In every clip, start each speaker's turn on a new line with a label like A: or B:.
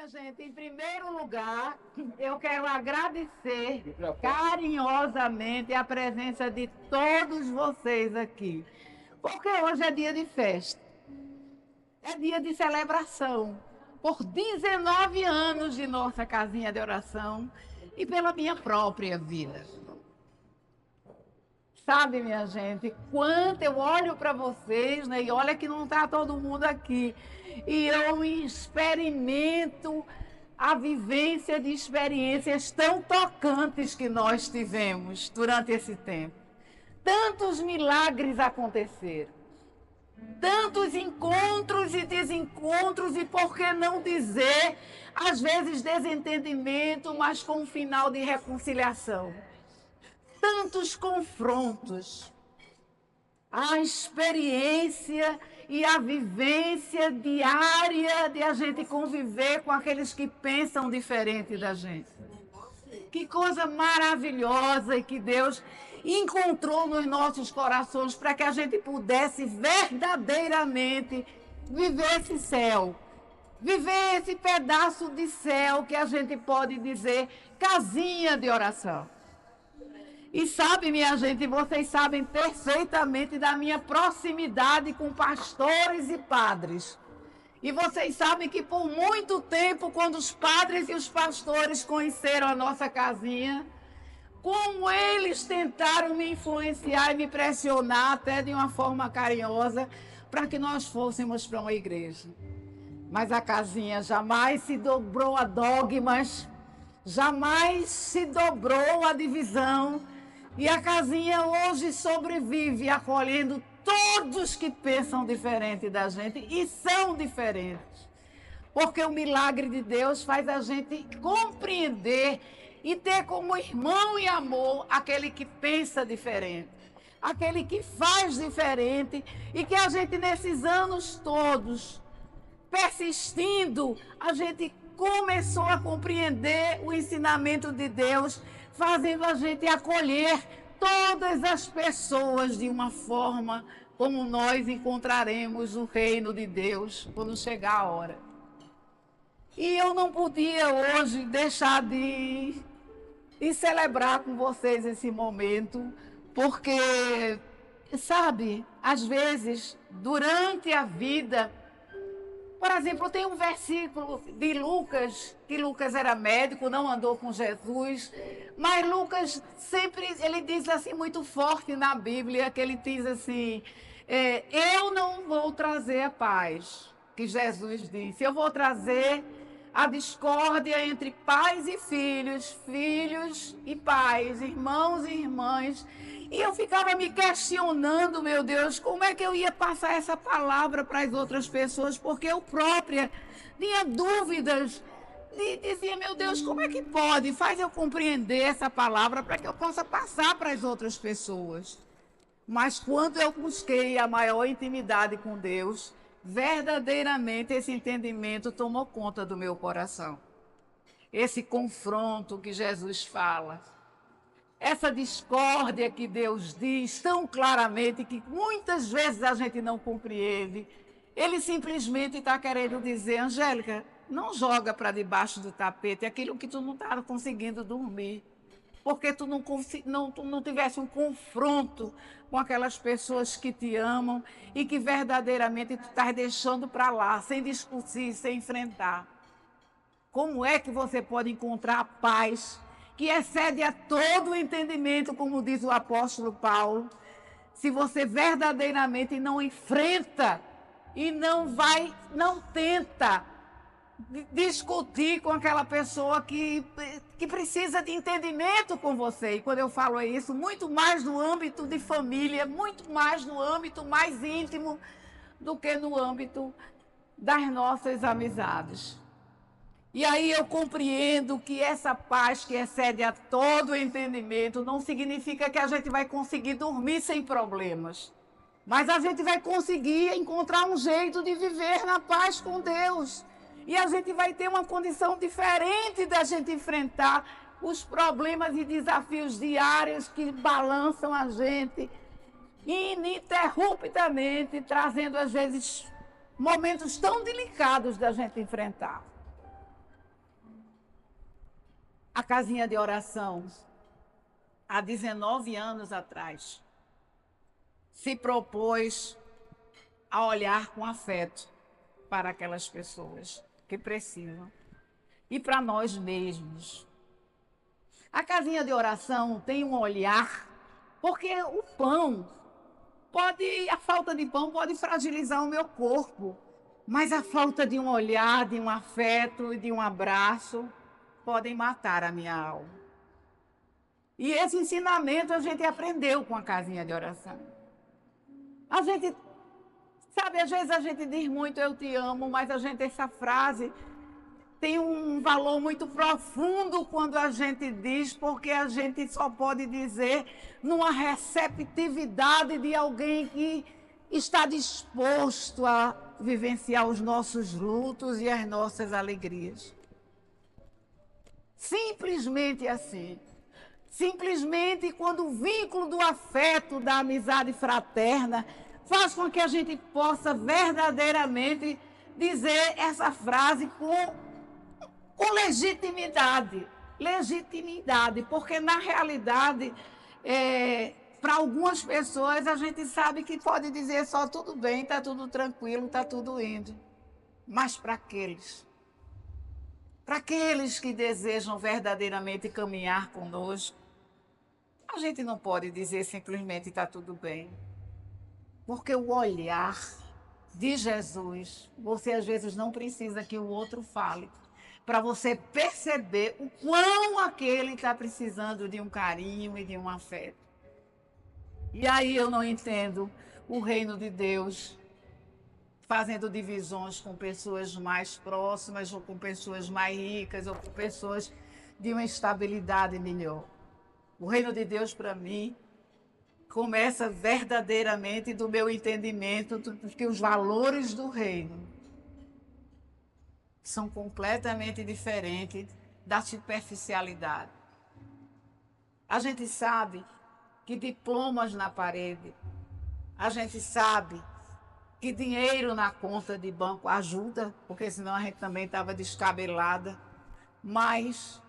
A: minha gente, em primeiro lugar, eu quero agradecer carinhosamente a presença de todos vocês aqui, porque hoje é dia de festa, é dia de celebração, por 19 anos de nossa casinha de oração e pela minha própria vida. Sabe, minha gente, quanto eu olho para vocês, né, e olha que não está todo mundo aqui, e eu experimento a vivência de experiências tão tocantes que nós tivemos durante esse tempo. Tantos milagres aconteceram, tantos encontros e desencontros, e por que não dizer, às vezes desentendimento, mas com um final de reconciliação. Tantos confrontos, a experiência e a vivência diária de a gente conviver com aqueles que pensam diferente da gente. Que coisa maravilhosa e que Deus encontrou nos nossos corações para que a gente pudesse verdadeiramente viver esse céu, viver esse pedaço de céu que a gente pode dizer casinha de oração. E sabe, minha gente, vocês sabem perfeitamente da minha proximidade com pastores e padres. E vocês sabem que por muito tempo, quando os padres e os pastores conheceram a nossa casinha, como eles tentaram me influenciar e me pressionar, até de uma forma carinhosa, para que nós fôssemos para uma igreja. Mas a casinha jamais se dobrou a dogmas, jamais se dobrou a divisão. E a casinha hoje sobrevive acolhendo todos que pensam diferente da gente e são diferentes. Porque o milagre de Deus faz a gente compreender e ter como irmão e amor aquele que pensa diferente, aquele que faz diferente, e que a gente nesses anos todos, persistindo, a gente começou a compreender o ensinamento de Deus, fazendo a gente acolher todas as pessoas de uma forma como nós encontraremos o reino de Deus quando chegar a hora. E eu não podia hoje deixar de celebrar com vocês esse momento, porque, sabe, às vezes, durante a vida, por exemplo, tem um versículo de Lucas, que Lucas era médico, não andou com Jesus, mas Lucas sempre, ele diz assim muito forte na Bíblia, que ele diz assim, eu não vou trazer a paz, que Jesus disse, eu vou trazer a discórdia entre pais e filhos, filhos e pais, irmãos e irmãs. E eu ficava me questionando, meu Deus, como é que eu ia passar essa palavra para as outras pessoas, porque eu própria tinha dúvidas, dizia, meu Deus, como é que pode? Faz eu compreender essa palavra para que eu possa passar para as outras pessoas. Mas quando eu busquei a maior intimidade com Deus, verdadeiramente esse entendimento tomou conta do meu coração. Esse confronto que Jesus fala, essa discórdia que Deus diz tão claramente, que muitas vezes a gente não compreende, ele simplesmente está querendo dizer, Angélica, não joga para debaixo do tapete aquilo que tu não está conseguindo dormir, porque tu não tivesse um confronto com aquelas pessoas que te amam e que verdadeiramente tu estás deixando para lá, sem discutir, sem enfrentar. Como é que você pode encontrar a paz que excede a todo o entendimento, como diz o apóstolo Paulo, se você verdadeiramente não enfrenta e não tenta discutir com aquela pessoa que precisa de entendimento com você. E quando eu falo isso, muito mais no âmbito de família, muito mais no âmbito mais íntimo do que no âmbito das nossas amizades. E aí eu compreendo que essa paz que excede a todo o entendimento não significa que a gente vai conseguir dormir sem problemas. Mas a gente vai conseguir encontrar um jeito de viver na paz com Deus. E a gente vai ter uma condição diferente da gente enfrentar os problemas e desafios diários que balançam a gente A casinha de oração, há 19 anos atrás, se propôs a olhar com afeto para aquelas pessoas que precisam e para nós mesmos. A casinha de oração tem um olhar, porque o pão a falta de pão pode fragilizar o meu corpo, mas a falta de um olhar, de um afeto e de um abraço podem matar a minha alma. E esse ensinamento a gente aprendeu com a casinha de oração. A gente, sabe, às vezes a gente diz muito eu te amo, mas essa frase tem um valor muito profundo quando a gente diz, porque a gente só pode dizer numa receptividade de alguém que está disposto a vivenciar os nossos lutos e as nossas alegrias. Simplesmente assim. Simplesmente quando o vínculo do afeto, da amizade fraterna, faz com que a gente possa verdadeiramente dizer essa frase com legitimidade. Legitimidade, porque na realidade, para algumas pessoas, a gente sabe que pode dizer só tudo bem, está tudo tranquilo, está tudo indo. Mas para aqueles que desejam verdadeiramente caminhar conosco, a gente não pode dizer simplesmente está tudo bem. Porque o olhar de Jesus, você às vezes não precisa que o outro fale, para você perceber o quão aquele está precisando de um carinho e de um afeto. E aí eu não entendo o reino de Deus fazendo divisões com pessoas mais próximas, ou com pessoas mais ricas, ou com pessoas de uma estabilidade melhor. O reino de Deus, para mim, começa verdadeiramente do meu entendimento de que os valores do reino são completamente diferentes da superficialidade. A gente sabe que diplomas na parede, a gente sabe que dinheiro na conta de banco ajuda, porque senão a gente também estava descabelada, mas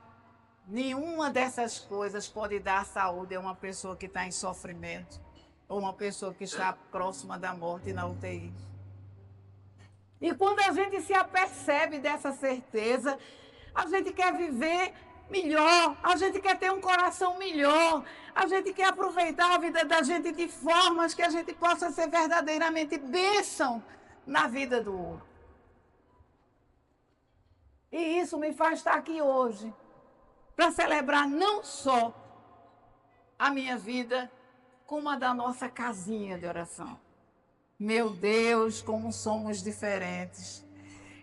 A: nenhuma dessas coisas pode dar saúde a uma pessoa que está em sofrimento ou uma pessoa que está próxima da morte na UTI. E quando a gente se apercebe dessa certeza, a gente quer viver melhor, a gente quer ter um coração melhor, a gente quer aproveitar a vida da gente de formas que a gente possa ser verdadeiramente bênção na vida do outro. E isso me faz estar aqui hoje, para celebrar não só a minha vida, como a da nossa casinha de oração. Meu Deus, como somos diferentes.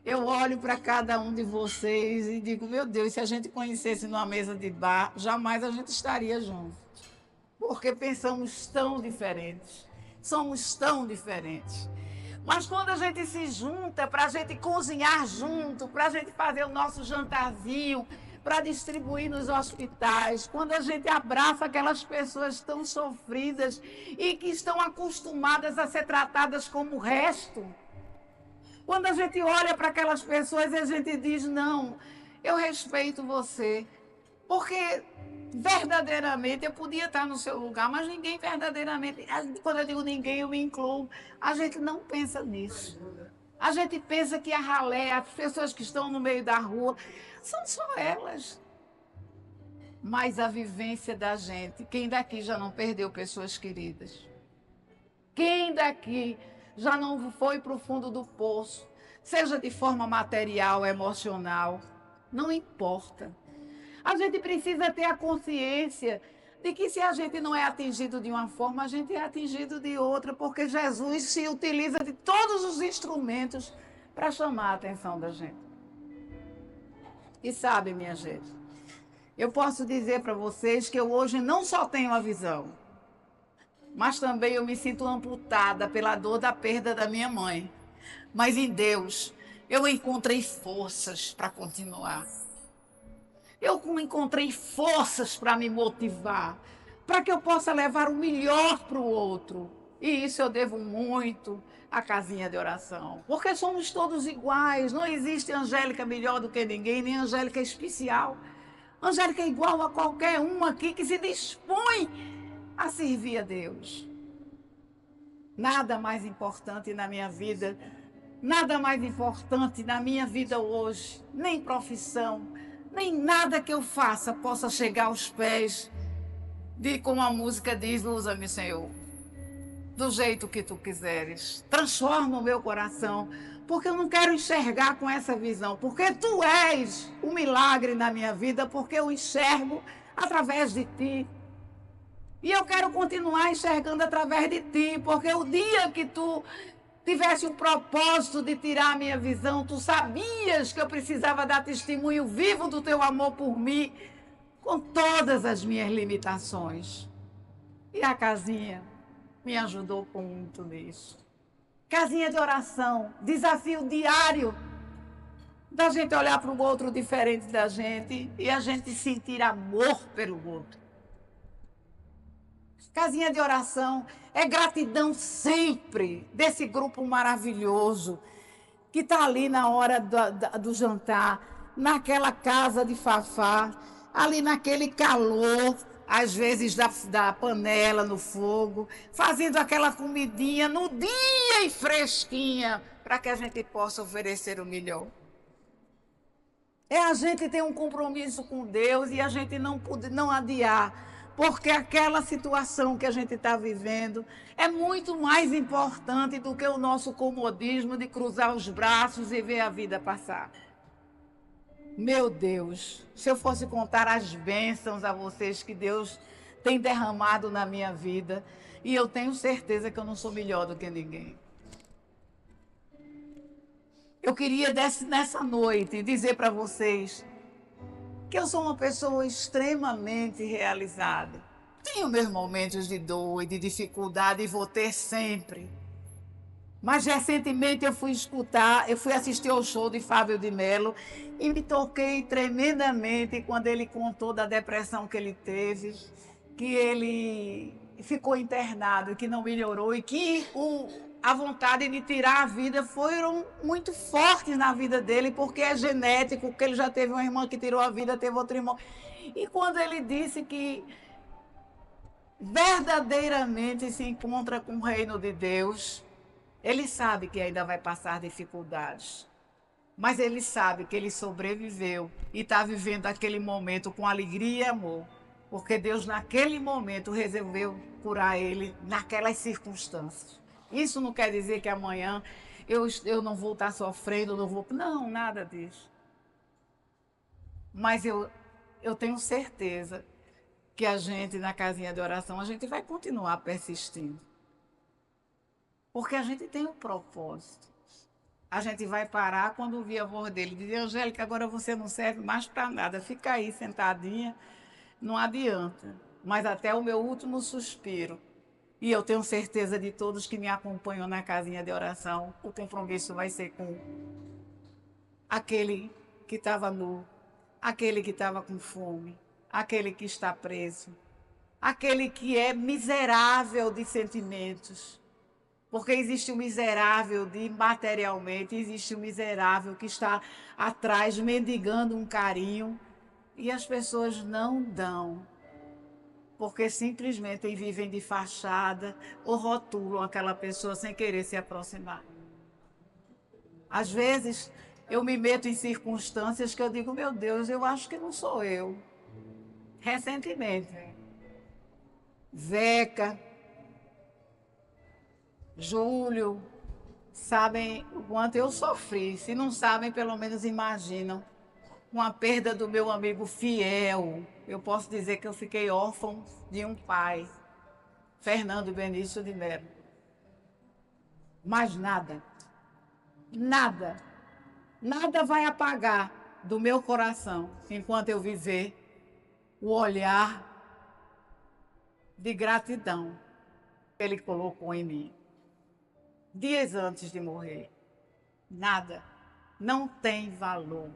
A: Eu olho para cada um de vocês e digo, meu Deus, se a gente conhecesse numa mesa de bar, jamais a gente estaria junto. Porque pensamos tão diferentes, somos tão diferentes. Mas quando a gente se junta para a gente cozinhar junto, para a gente fazer o nosso jantarzinho, para distribuir nos hospitais, quando a gente abraça aquelas pessoas tão sofridas e que estão acostumadas a ser tratadas como o resto, quando a gente olha para aquelas pessoas e a gente diz, não, eu respeito você, porque verdadeiramente eu podia estar no seu lugar, mas ninguém verdadeiramente, quando eu digo ninguém, eu me incluo, a gente não pensa nisso. A gente pensa que a ralé, as pessoas que estão no meio da rua, são só elas. Mas a vivência da gente, quem daqui já não perdeu pessoas queridas? Quem daqui já não foi para o fundo do poço, seja de forma material, emocional? Não importa. A gente precisa ter a consciência de que se a gente não é atingido de uma forma, a gente é atingido de outra, porque Jesus se utiliza de todos os instrumentos para chamar a atenção da gente. E sabe, minha gente, eu posso dizer para vocês que eu hoje não só tenho a visão, mas também eu me sinto amputada pela dor da perda da minha mãe. Mas em Deus, eu encontrei forças para continuar. Eu encontrei forças para me motivar, para que eu possa levar o melhor para o outro. E isso eu devo muito à casinha de oração, porque somos todos iguais, não existe Angélica melhor do que ninguém, nem Angélica especial. Angélica é igual a qualquer um aqui que se dispõe a servir a Deus. Nada mais importante na minha vida, nada mais importante na minha vida hoje, nem profissão, nem nada que eu faça possa chegar aos pés de, como a música diz, usa-me, Senhor, do jeito que tu quiseres. Transforma o meu coração, porque eu não quero enxergar com essa visão, porque tu és o milagre na minha vida, porque eu enxergo através de ti. E eu quero continuar enxergando através de ti, porque o dia que tu tivesse o propósito de tirar a minha visão, tu sabias que eu precisava dar testemunho vivo do teu amor por mim, com todas as minhas limitações. E a casinha me ajudou com muito nisso. Casinha de oração, desafio diário da gente olhar para o outro diferente da gente e a gente sentir amor pelo outro. Casinha de oração é gratidão sempre desse grupo maravilhoso que está ali na hora do jantar, naquela casa de Fafá, ali naquele calor, às vezes da panela no fogo, fazendo aquela comidinha no dia e fresquinha, para que a gente possa oferecer o melhor. É a gente ter um compromisso com Deus e a gente não adiar, porque aquela situação que a gente está vivendo é muito mais importante do que o nosso comodismo de cruzar os braços e ver a vida passar. Meu Deus, se eu fosse contar as bênçãos a vocês que Deus tem derramado na minha vida, e eu tenho certeza que eu não sou melhor do que ninguém. Eu queria nessa noite dizer para vocês que eu sou uma pessoa extremamente realizada. Tenho meus momentos de dor e de dificuldade e vou ter sempre. Mas recentemente eu fui assistir ao show de Fábio de Mello e me toquei tremendamente quando ele contou da depressão que ele teve, que ele ficou internado, que não melhorou e que a vontade de tirar a vida foram muito fortes na vida dele, porque é genético, porque ele já teve uma irmã que tirou a vida, teve outro irmão. E quando ele disse que verdadeiramente se encontra com o reino de Deus, ele sabe que ainda vai passar dificuldades, mas ele sabe que ele sobreviveu e está vivendo aquele momento com alegria e amor, porque Deus naquele momento resolveu curar ele naquelas circunstâncias. Isso não quer dizer que amanhã eu não vou estar sofrendo, não, nada disso. Mas eu tenho certeza que a gente, na casinha de oração, a gente vai continuar persistindo. Porque a gente tem um propósito. A gente vai parar quando ouvir a voz dele, dizer, Angélica, agora você não serve mais para nada, fica aí sentadinha, não adianta. Mas até o meu último suspiro. E eu tenho certeza de todos que me acompanham na casinha de oração, o compromisso vai ser com aquele que estava nu, aquele que estava com fome, aquele que está preso, aquele que é miserável de sentimentos. Porque existe o miserável de materialmente, existe o miserável que está atrás mendigando um carinho e as pessoas não dão. Porque simplesmente vivem de fachada ou rotulam aquela pessoa sem querer se aproximar. Às vezes, eu me meto em circunstâncias que eu digo, meu Deus, eu acho que não sou eu. Recentemente, Zeca, Júlio, sabem o quanto eu sofri. Se não sabem, pelo menos imaginam. Com a perda do meu amigo fiel, eu posso dizer que eu fiquei órfão de um pai, Fernando Benício de Mello. Mas nada vai apagar do meu coração, enquanto eu viver, o olhar de gratidão que ele colocou em mim. Dias antes de morrer, nada, não tem valor.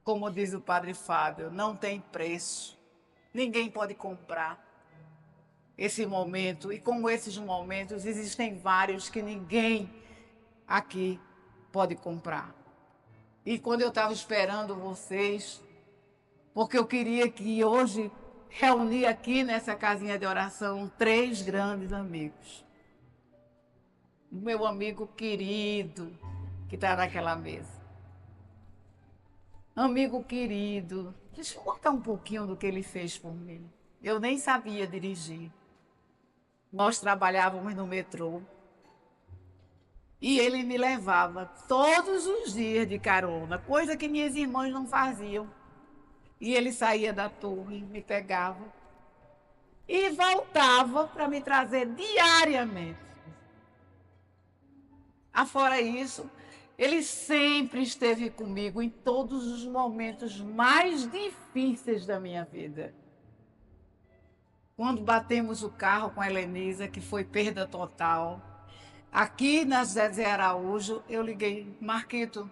A: Como diz o padre Fábio, não tem preço. Ninguém pode comprar esse momento. E como esses momentos, existem vários que ninguém aqui pode comprar. E quando eu estava esperando vocês, porque eu queria que hoje reunir aqui nessa casinha de oração 3 grandes amigos. O meu amigo querido, que está naquela mesa. Amigo querido, deixa eu contar um pouquinho do que ele fez por mim. Eu nem sabia dirigir. Nós trabalhávamos no metrô. E ele me levava todos os dias de carona, coisa que minhas irmãs não faziam. E ele saía da torre, me pegava e voltava para me trazer diariamente. Afora isso, ele sempre esteve comigo em todos os momentos mais difíceis da minha vida. Quando batemos o carro com a Helenisa, que foi perda total, aqui na Zé Araújo, eu liguei: Marquito,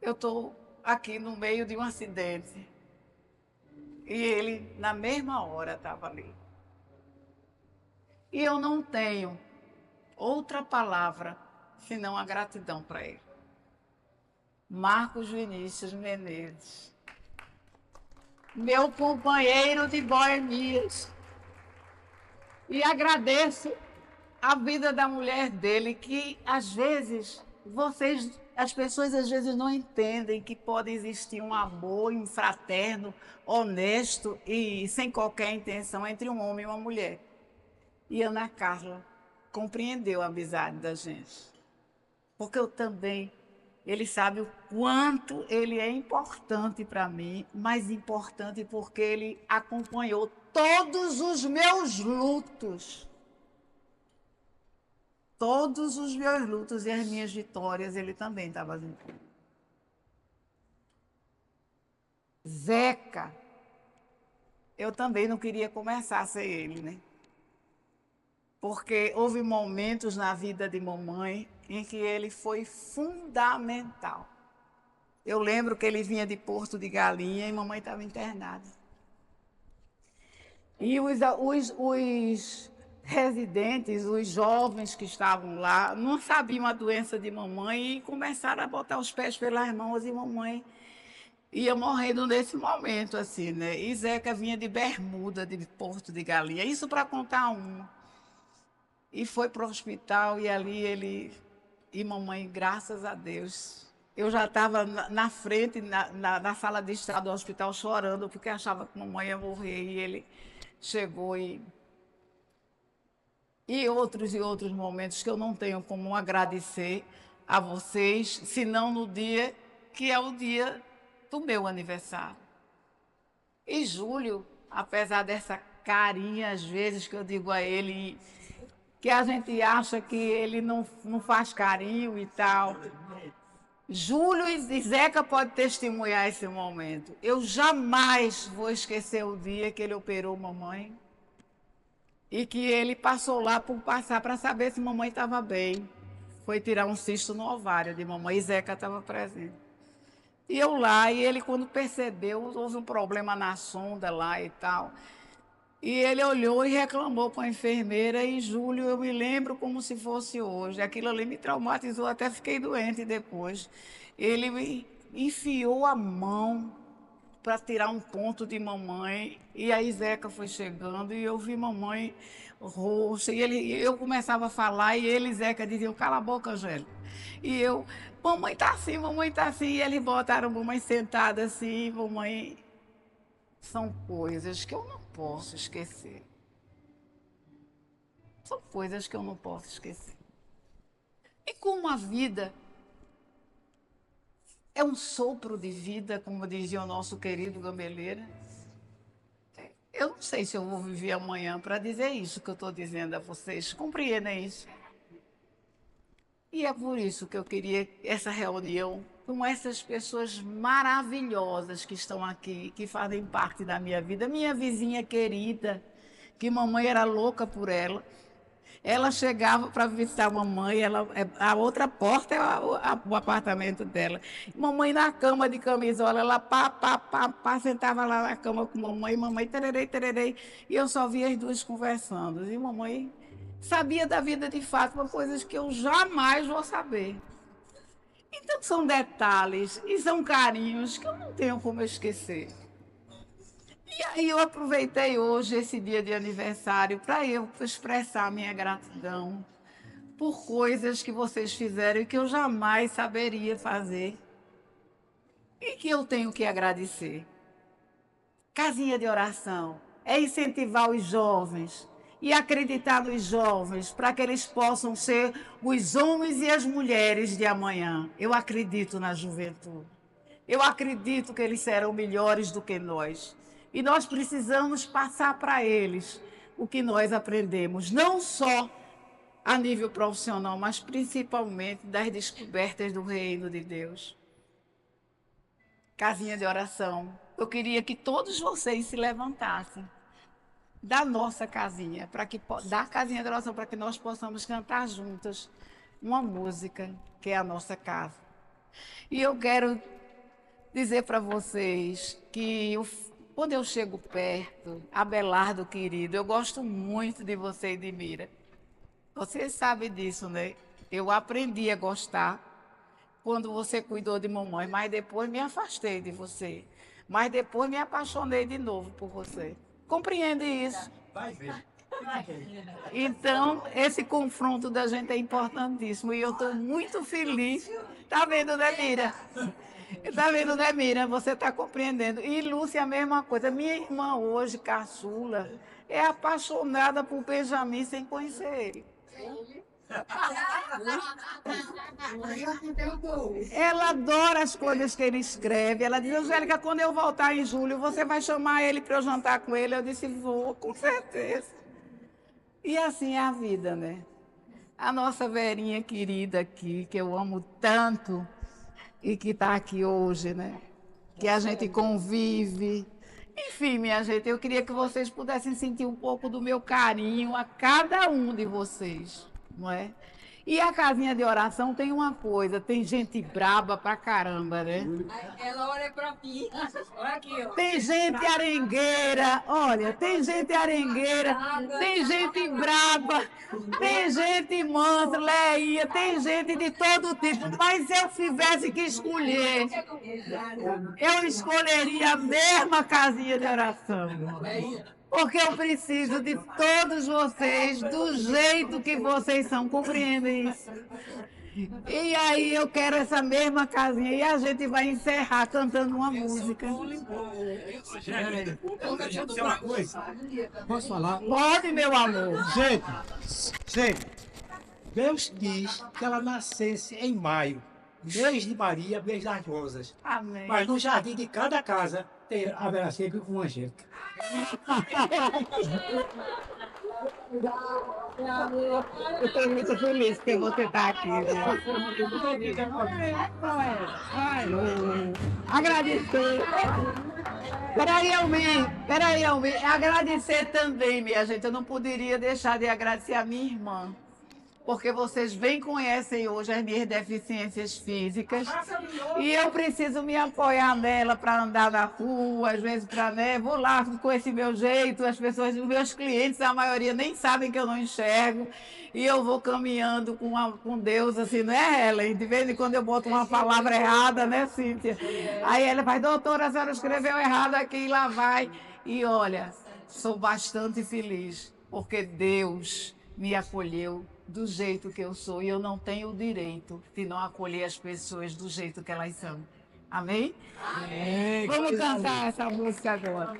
A: eu estou aqui no meio de um acidente. E ele, na mesma hora, estava ali. E eu não tenho outra palavra senão a gratidão para ele. Marcos Vinícius Menezes, meu companheiro de boemias. E agradeço a vida da mulher dele, que às vezes as pessoas às vezes não entendem que pode existir um amor fraterno, honesto e sem qualquer intenção entre um homem e uma mulher. E Ana Carla compreendeu a amizade da gente. Porque eu também, ele sabe o quanto ele é importante para mim, mais importante porque ele acompanhou todos os meus lutos. Todos os meus lutos e as minhas vitórias, ele também estava junto. Zeca, eu também não queria começar a ser ele, né? Porque houve momentos na vida de mamãe em que ele foi fundamental. Eu lembro que ele vinha de Porto de Galinha e mamãe estava internada. E os residentes, os jovens que estavam lá, não sabiam a doença de mamãe e começaram a botar os pés pelas mãos e mamãe ia morrendo nesse momento, assim, né? E Zeca vinha de bermuda, de Porto de Galinha, isso para contar um. E foi para o hospital e ali ele... E mamãe, graças a Deus, eu já estava na frente, na sala de estar do hospital, chorando, porque achava que mamãe ia morrer. E ele chegou e outros momentos que eu não tenho como agradecer a vocês, senão no dia que é o dia do meu aniversário. E Júlio, apesar dessa carinha, às vezes, que eu digo a ele, que a gente acha que ele não faz carinho e tal. Júlio e Zeca podem testemunhar esse momento. Eu jamais vou esquecer o dia que ele operou mamãe e que ele passou lá por passar para saber se mamãe estava bem. Foi tirar um cisto no ovário de mamãe e Zeca estava presente. E eu lá, e ele quando percebeu, houve um problema na sonda lá e tal. E ele olhou e reclamou com a enfermeira, e Júlio, eu me lembro como se fosse hoje. Aquilo ali me traumatizou, até fiquei doente depois. Ele me enfiou a mão para tirar um ponto de mamãe, e aí Zeca foi chegando, e eu vi mamãe roxa, e eu começava a falar, e ele, Zeca, diziam: cala a boca, Angélica. E eu: mamãe tá assim, e eles botaram mamãe sentada assim, mamãe... São coisas que eu não posso esquecer. São coisas que eu não posso esquecer. E como a vida é um sopro de vida, como dizia o nosso querido Gameleira, eu não sei se eu vou viver amanhã para dizer isso que eu estou dizendo a vocês. Compreendem isso? E é por isso que eu queria essa reunião com essas pessoas maravilhosas que estão aqui, que fazem parte da minha vida. Minha vizinha querida, que mamãe era louca por ela. Ela chegava para visitar a mamãe, a outra porta é o apartamento dela. Mamãe na cama de camisola, ela sentava lá na cama com mamãe tererei, tererei, e eu só via as duas conversando. E mamãe sabia da vida de Fátima, coisas que eu jamais vou saber. Então são detalhes e são carinhos que eu não tenho como esquecer. E aí eu aproveitei hoje esse dia de aniversário para eu expressar minha gratidão por coisas que vocês fizeram e que eu jamais saberia fazer e que eu tenho que agradecer. Casinha de oração é incentivar os jovens e acreditar nos jovens para que eles possam ser os homens e as mulheres de amanhã. Eu acredito na juventude. Eu acredito que eles serão melhores do que nós. E nós precisamos passar para eles o que nós aprendemos, não só a nível profissional, mas principalmente das descobertas do reino de Deus. Casinha de oração. Eu queria que todos vocês se levantassem da nossa casinha, da casinha de oração, para que nós possamos cantar juntas uma música que é a nossa casa. E eu quero dizer para vocês que quando eu chego perto, Abelardo querido, eu gosto muito de você e de Mira. Vocês sabem disso, né? Eu aprendi a gostar quando você cuidou de mamãe, mas depois me afastei de você. Mas depois me apaixonei de novo por você. Compreende isso?
B: Vai ver.
A: Então, esse confronto da gente é importantíssimo e eu estou muito feliz. Tá vendo, né, Mira? Tá vendo, né, Mira? Você está compreendendo. E Lúcia, a mesma coisa. Minha irmã hoje, caçula, é apaixonada por Benjamin sem conhecer ele. Ela adora as coisas que ele escreve. Ela diz, Angélica, quando eu voltar em julho, você vai chamar ele para eu jantar com ele? Eu disse, vou, com certeza. E assim é a vida, né? A nossa Verinha querida aqui, que eu amo tanto e que está aqui hoje, né? Que a gente convive. Enfim, minha gente, eu queria que vocês pudessem sentir um pouco do meu carinho a cada um de vocês, não é? E a casinha de oração tem uma coisa, tem gente braba pra caramba, né?
C: Ela olha pra mim. Olha aqui, ó.
A: Tem gente arengueira, olha, tem gente arengueira, tem gente braba, tem gente mansa, leia, tem gente de todo tipo. Mas se eu tivesse que escolher, eu escolheria a mesma casinha de oração. Porque eu preciso de todos vocês, do jeito que vocês são, compreendem isso? E aí eu quero essa mesma casinha e a gente vai encerrar cantando uma música.
B: Gente, deixa eu dizer uma coisa. Posso falar?
A: Pode, meu amor.
B: Gente, Deus quis que ela nascesse em maio, mês de Maria, mês das rosas.
A: Amém.
B: Mas no jardim de cada casa haverá sempre uma Angélica.
A: Eu estou muito feliz que você está aqui. Agradecer. Peraí, Almir. Agradecer também, minha gente. Eu não poderia deixar de agradecer a minha irmã. Porque vocês bem conhecem hoje as minhas deficiências físicas e eu preciso me apoiar nela para andar na rua, às vezes né, vou lá com esse meu jeito, as pessoas, os meus clientes, a maioria nem sabem que eu não enxergo e eu vou caminhando com Deus, assim, não é, Helen? De vez em quando eu boto uma palavra errada, né, Cíntia? Aí ela faz, doutora, a senhora escreveu errado aqui e lá vai. E olha, sou bastante feliz porque Deus me acolheu do jeito que eu sou e eu não tenho o direito de não acolher as pessoas do jeito que elas são. Amém?
B: Amém.
A: Vamos cantar essa música agora.